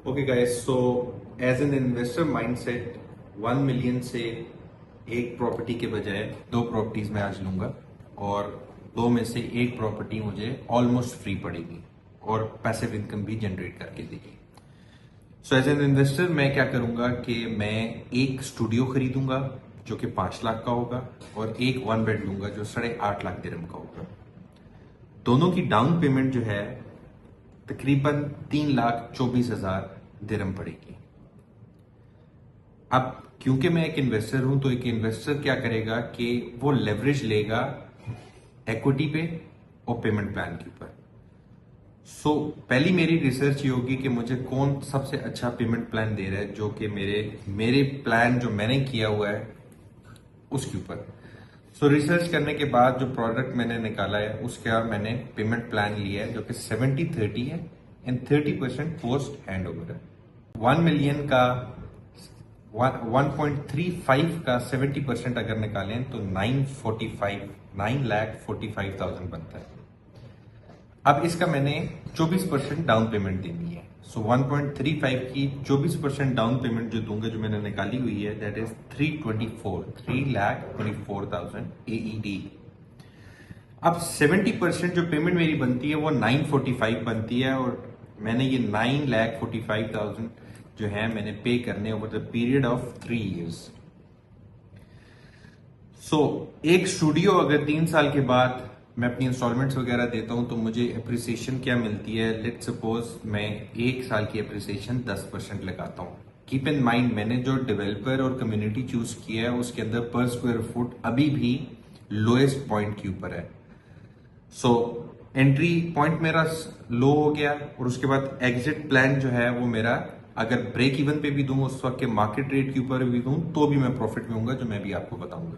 Okay guys, so as an investor mindset 1 million से एक property के बजाय दो प्रॉपर्टीज मैं आज लूंगा और दो में से एक प्रॉपर्टी मुझे ऑलमोस्ट फ्री पड़ेगी और पैसिव इनकम भी जनरेट करके देगी। सो एज एन इन्वेस्टर मैं क्या करूंगा कि मैं एक स्टूडियो खरीदूंगा जो कि 5 लाख का होगा और एक 1 बेड लूंगा जो 8.5 लाख दिरहम का होगा। दोनों की डाउन पेमेंट जो है तकरीबन 3,24,000 दिरहम पड़ेगी। अब क्योंकि मैं एक इन्वेस्टर हूं तो एक इन्वेस्टर क्या करेगा कि वो लेवरेज लेगा इक्विटी पे और पेमेंट प्लान के ऊपर। सो पहली मेरी रिसर्च ये होगी कि मुझे कौन सबसे अच्छा पेमेंट प्लान दे रहा है जो कि मेरे प्लान जो मैंने किया हुआ है उसके ऊपर। सो रिसर्च करने के बाद जो प्रोडक्ट मैंने निकाला है उसका मैंने पेमेंट प्लान लिया है जो कि 70-30 है एंड 30% पोस्ट हैंड ओवर है। 1 मिलियन का 1.35 का 70% अगर निकालें तो 9,45,000 बनता है। अब इसका मैंने 24% डाउन पेमेंट देनी है। सो 1.35 की 24% डाउन पेमेंट जो दूंगा, जो मैंने निकाली हुई है, दैट इज 3,24,000 AED। अब 70% जो पेमेंट मेरी बनती है वो 945 बनती है और मैंने ये 9,45,000 जो है मैंने पे करने over the period of 3 years. So एक स्टूडियो अगर 3 साल के बाद मैं अपनी इंस्टॉलमेंट्स वगैरह देता हूं तो मुझे अप्रिसिएशन क्या मिलती है। लेट्स सपोज मैं 1 साल की अप्रिसिएशन 10% लगाता हूं। कीप इन माइंड मैंने जो डेवलपर और कम्युनिटी चूज किया है उसके अंदर पर स्क्वायर फुट अभी भी लोएस्ट पॉइंट के ऊपर है। सो एंट्री पॉइंट मेरा लो हो गया और उसके बाद एग्जिट प्लान जो है वो मेरा अगर ब्रेक इवन पे भी दूं उस वक्त के मार्केट रेट के ऊपर भी दूं तो भी मैं प्रॉफिट में हूंगा, जो मैं भी आपको बताऊंगा।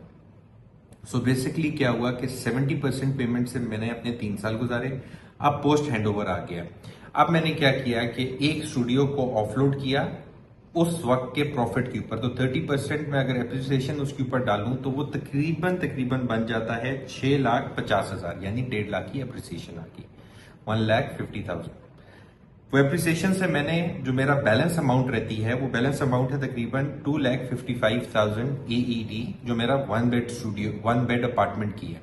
सो बेसिकली क्या हुआ कि 70% पेमेंट से मैंने अपने 3 साल गुजारे। अब पोस्ट हैंडओवर आ गया। अब मैंने क्या किया कि एक स्टूडियो को ऑफलोड किया उस वक्त के प्रॉफिट के ऊपर। तो 30% में अगर एप्रिसिएशन उसके ऊपर डालूं तो वो तकरीबन बन जाता है 6,50,000, यानी 1.5 लाख की एप्रिसिएशन आ गई, 1,50,000। वो एप्रिसिएशन से मैंने जो मेरा बैलेंस अमाउंट रहती है वो बैलेंस अमाउंट है तकरीबन 2,55,000 AED, जो मेरा 1 बेड स्टूडियो 1 बेड अपार्टमेंट की है।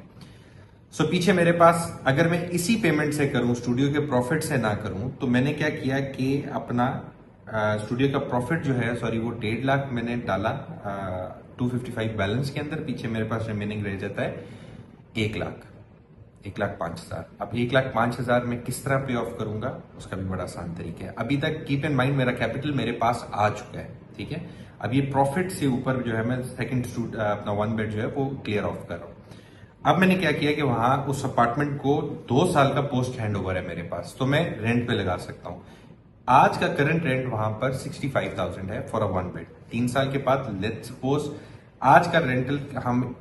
सो पीछे मेरे पास अगर मैं इसी पेमेंट से करूं, स्टूडियो के प्रॉफिट से ना करूं, तो मैंने क्या किया कि अपना स्टूडियो का प्रॉफिट जो है, सॉरी, वो 1.5 लाख मैंने डाला 255 बैलेंस के अंदर। पीछे मेरे पास रिमेनिंग रह जाता है 1 लाख, 1,05,000। अब 1,05,000 में किस तरह पे ऑफ करूंगा उसका भी बड़ा आसान तरीका है। अभी तक कीप इन माइंड मेरा कैपिटल मेरे पास आ चुका है, ठीक है। अब ये प्रॉफिट से ऊपर जो है मैं सेकंड अपना 1 बेड जो है वो क्लियर ऑफ कर रहा हूं। अब मैंने क्या किया कि वहां उस अपार्टमेंट को 2 साल का पोस्ट हैंड ओवर है मेरे पास, तो मैं रेंट पे लगा सकता हूं। आज का करंट रेंट वहां पर 65,000 है फॉर अ 1 बेड। 3 साल के बाद लेट्स सपोज आज का रेंटल हम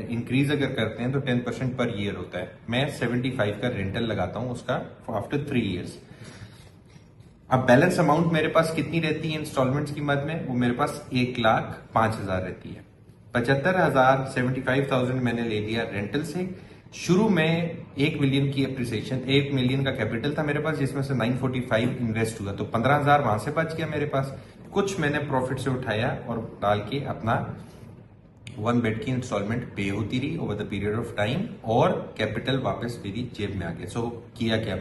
इंक्रीज अगर करते हैं तो 10% पर ईयर होता है। मैं 75 का रेंटल लगाता हूं उसका आफ्टर 3 इयर्स। अब बैलेंस अमाउंट मेरे पास कितनी रहती है इंस्टॉलमेंट्स की मद में? वो मेरे पास 1,05,000 रहती है। 75,000 75,000 मैंने ले लिया रेंटल से। शुरू में 1 मिलियन की अप्रिसिएशन, 1 मिलियन का कैपिटल था मेरे पास, जिसमें से 945 इन्वेस्ट हुआ, तो 15,000 वहां से बच गया मेरे पास। कुछ मैंने प्रॉफिट से उठाया और डाल के अपना 1 बेड की इंस्टॉलमेंट पे होती रही over the period of time और कैपिटल वापस मेरी जेब में आ गया। सो किया क्या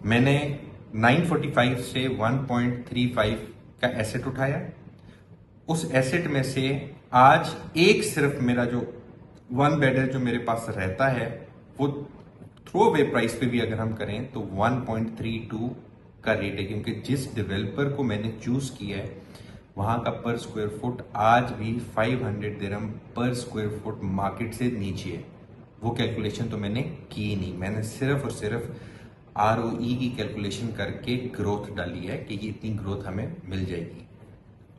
मैंने 945 से 1.35 का एसेट उठाया। उस एसेट में से आज एक सिर्फ मेरा जो 1 बेड है जो मेरे पास रहता है वो थ्रो अवे प्राइस पे भी अगर हम करें तो 1.32 का रेट है, क्योंकि जिस डेवलपर को मैंने चूज किया है वहां का पर स्क्वायर फुट आज भी 500 दिरहम पर स्क्वायर फुट मार्केट से नीचे है। वो कैलकुलेशन तो मैंने की नहीं, मैंने सिर्फ और सिर्फ ROE की कैलकुलेशन करके ग्रोथ डाली है कि ये इतनी ग्रोथ हमें मिल जाएगी।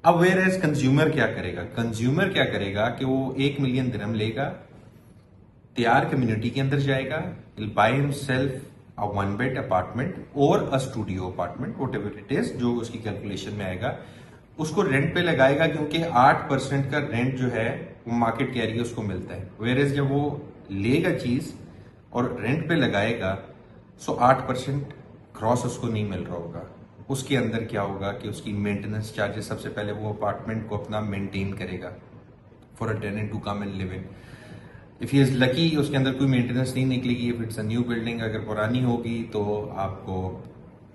अब वेयर एज कंज्यूमर क्या करेगा? कंज्यूमर क्या करेगा कि वो 1 मिलियन दिरहम लेगा, तैयार कम्युनिटी के अंदर जाएगा, will buy himself a 1 bed apartment और a studio apartment, whatever it is, जो उसकी कैलकुलेशन में आएगा, उसको रेंट पे लगाएगा, क्योंकि 8% का रेंट जो है वो मार्केट के एरिया उसको मिलता है। वेयर एज जब वो लेगा चीज और रेंट पे लगाएगा सो 8% क्रॉस उसको नहीं मिल रहा होगा। उसके अंदर क्या होगा कि उसकी मेंटेनेंस चार्जेस, सबसे पहले वो अपार्टमेंट को अपना मेंटेन करेगा for a tenant to come and live in. If he is lucky उसके अंदर कोई मेंटेनेंस नहीं निकलेगी। If it's a new building, अगर पुरानी होगी तो आपको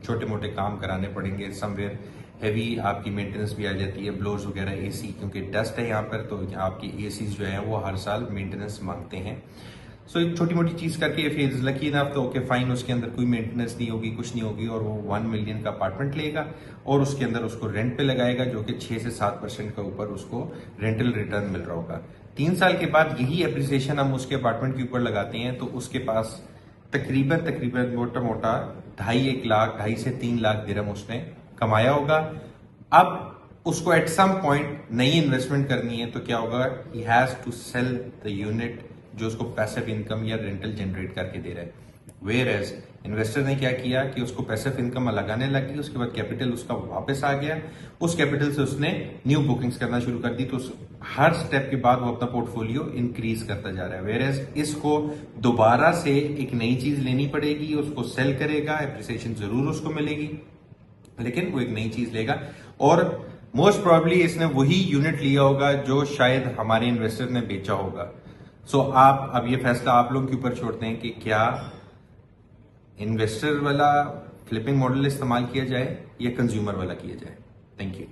छोटे मोटे काम कराने पड़ेंगे। समवेयर हैवी आपकी मेंटेनेंस भी आ जाती है, ब्लोर्स वगैरह, एसी, क्योंकि डस्ट है यहाँ पर, तो आपकी एसी जो है वो हर साल मेंटेनेंस मांगते हैं। सो एक छोटी मोटी चीज करके इफ इज लकी इनफ तो ओके फाइन, उसके अंदर कोई मेंटेनेंस नहीं होगी, कुछ नहीं होगी, और वो 1 मिलियन का अपार्टमेंट लेगा और उसके अंदर उसको रेंट पे लगाएगा, जो कि 6 से 7% का ऊपर उसको रेंटल रिटर्न मिल रहा होगा। 3 साल के बाद यही एप्रिसिएशन हम उसके अपार्टमेंट के ऊपर लगाते हैं तो उसके पास तकरीबन मोटा मोटा 2.5 लाख 2.5 से 3 लाख दिरहम उसने कमाया होगा। अब उसको एट सम पॉइंट नई इन्वेस्टमेंट करनी है तो क्या होगा, he has to sell the unit जो उसको पैसिव इनकम या रेंटल जनरेट करके दे रहा है। वेयर एज इन्वेस्टर ने क्या किया कि उसको पैसिव इनकम लगाने लगी, उसके बाद कैपिटल उसका वापस आ गया, उस कैपिटल से उसने न्यू बुकिंग्स करना शुरू कर दी, तो हर स्टेप के बाद वो अपना पोर्टफोलियो इंक्रीज करता जा रहा है। वेयर एज इसको दोबारा से एक नई चीज लेनी पड़ेगी, उसको सेल करेगा, एप्रिसिएशन जरूर उसको मिलेगी, लेकिन वो एक नई चीज लेगा और मोस्ट प्रोबेबली इसने वही यूनिट लिया होगा जो शायद हमारे इन्वेस्टर ने बेचा होगा। सो आप अब ये फैसला आप लोगों के ऊपर छोड़ते हैं कि क्या इन्वेस्टर वाला फ्लिपिंग मॉडल इस्तेमाल किया जाए या कंज्यूमर वाला किया जाए। Thank you.